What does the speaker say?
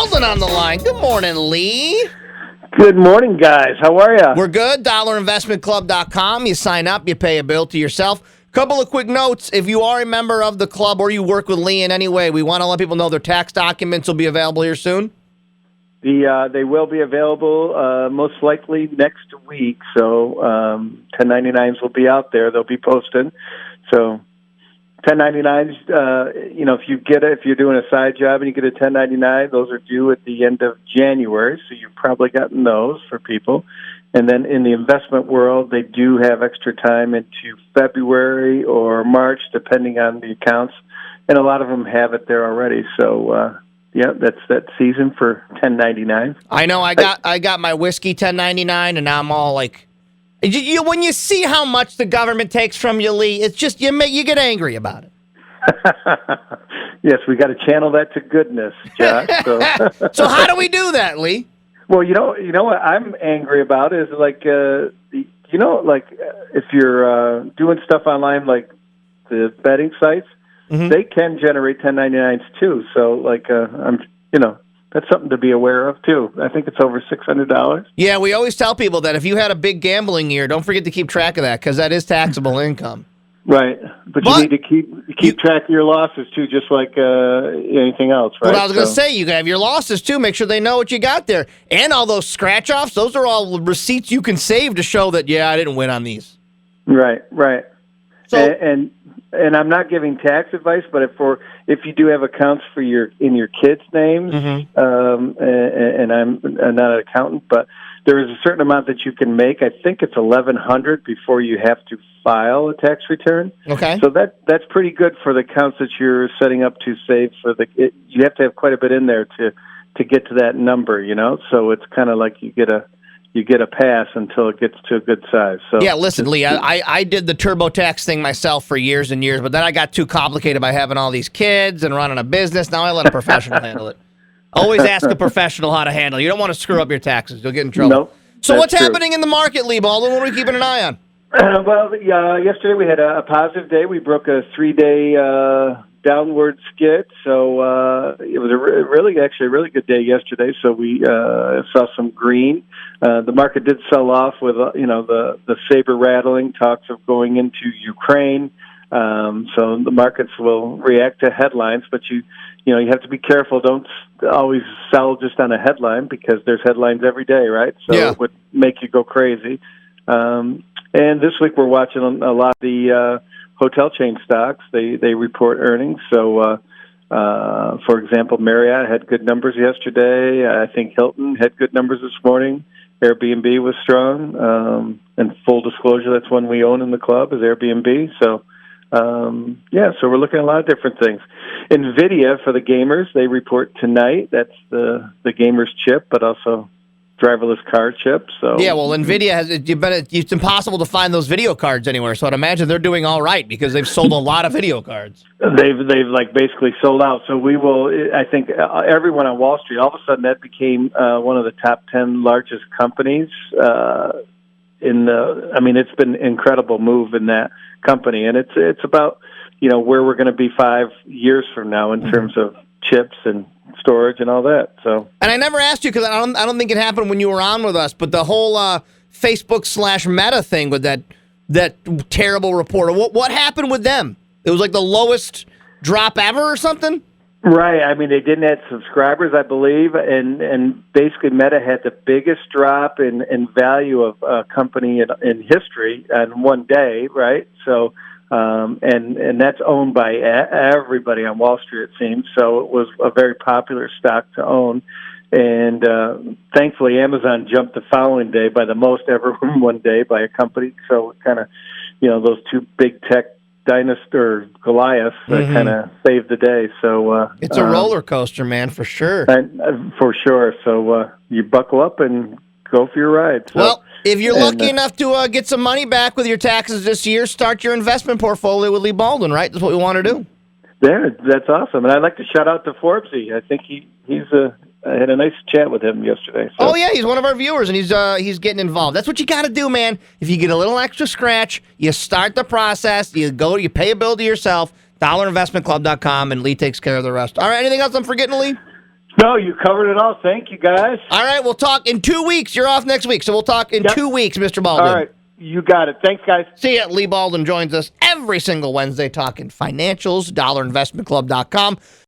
Baldwin on the line. Good morning, Lee. Good morning, guys. How are you? We're good. DollarInvestmentClub.com. You sign up, you pay a bill to yourself. Couple of quick notes. If you are a member of the club or you work with Lee in any way, we want to let people know their tax documents will be available here soon. They will be available most likely next week. So 1099s will be out there. They'll be posted. So 1099s, if you're doing a side job and you get a 1099, those are due at the end of January. So you've probably gotten those for people. And then in the investment world, they do have extra time into February or March, depending on the accounts. And a lot of them have it there already. So, that's that season for 1099. I know. I got my whiskey 1099, and now I'm all like, when you see how much the government takes from you, Lee, it's just you get angry about it. Yes, we got to channel that to goodness, Josh. So. So how do we do that, Lee? Well, you know what I'm angry about is if you're doing stuff online, like the betting sites, they can generate 1099s too. So, that's something to be aware of too. I think it's over $600. Yeah, we always tell people that if you had a big gambling year, don't forget to keep track of that because that is taxable income. Right, but you need to keep track of your losses too, just like anything else, right? Well, I was going to say, you can have your losses too. Make sure they know what you got there. And all those scratch-offs, those are all receipts you can save to show that, I didn't win on these. Right. So, and I'm not giving tax advice, but if you do have accounts in your kids' names, and I'm not an accountant, but there is a certain amount that you can make. I think it's $1,100 before you have to file a tax return. Okay. So that's pretty good for the accounts that you're setting up to save for you have to have quite a bit in there to get to that number, So it's kind of like you get a pass until it gets to a good size. So yeah, listen, Lee, I did the TurboTax thing myself for years and years, but then I got too complicated by having all these kids and running a business. Now I let a professional handle it. Always ask a professional how to handle it. You don't want to screw up your taxes. You'll get in trouble. Nope, so what's happening in the market, Leigh Baldwin? What are we keeping an eye on? Yesterday we had a positive day. We broke a 3-day downward skid, so it was a really good day yesterday. So we saw some green. The market did sell off with the saber rattling talks of going into Ukraine. So the markets will react to headlines, but you have to be careful. Don't always sell just on a headline because there's headlines every day, right? So It would make you go crazy. And this week we're watching a lot of the hotel chain stocks. They report earnings. So, for example, Marriott had good numbers yesterday. I think Hilton had good numbers this morning. Airbnb was strong. And full disclosure, that's one we own in the club is Airbnb. So, so we're looking at a lot of different things. NVIDIA for the gamers, they report tonight. That's the gamers chip, but also driverless car chips. So yeah, well, NVIDIA it's impossible to find those video cards anywhere. So I'd imagine they're doing all right because they've sold a lot of video cards. They've basically sold out. So we will. I think everyone on Wall Street, all of a sudden, that became one of the top 10 largest companies. It's been an incredible move in that company, and it's about where we're going to be 5 years from now in terms of chips and storage and all that. So, and I never asked you because I don't think it happened when you were on with us, but the whole Facebook/Meta thing with that terrible reporter. What happened with them? It was like the lowest drop ever or something. Right. I mean, they didn't add subscribers, I believe, and basically Meta had the biggest drop in value of a company in history in one day, right? So, and that's owned by everybody on Wall Street, it seems. So it was a very popular stock to own. And thankfully, Amazon jumped the following day by the most ever in one day by a company. So it kind of, those two big tech dinosaur Goliaths kind of saved the day. So it's a roller coaster, man, for sure. For sure. So you buckle up and go for your ride. So, well, if you're lucky enough to get some money back with your taxes this year, start your investment portfolio with Leigh Baldwin, right? That's what we want to do. Yeah, that's awesome. And I'd like to shout out to Forbesy. I think I had a nice chat with him yesterday. So. Oh, yeah, he's one of our viewers, and he's getting involved. That's what you got to do, man. If you get a little extra scratch, you start the process, you pay a bill to yourself, dollarinvestmentclub.com, and Lee takes care of the rest. All right, anything else I'm forgetting, Lee? No, you covered it all. Thank you, guys. All right, we'll talk in 2 weeks. You're off next week, so we'll talk in 2 weeks, Mr. Baldwin. All right. You got it. Thanks, guys. See ya. Leigh Baldwin joins us every single Wednesday talking financials, dollarinvestmentclub.com.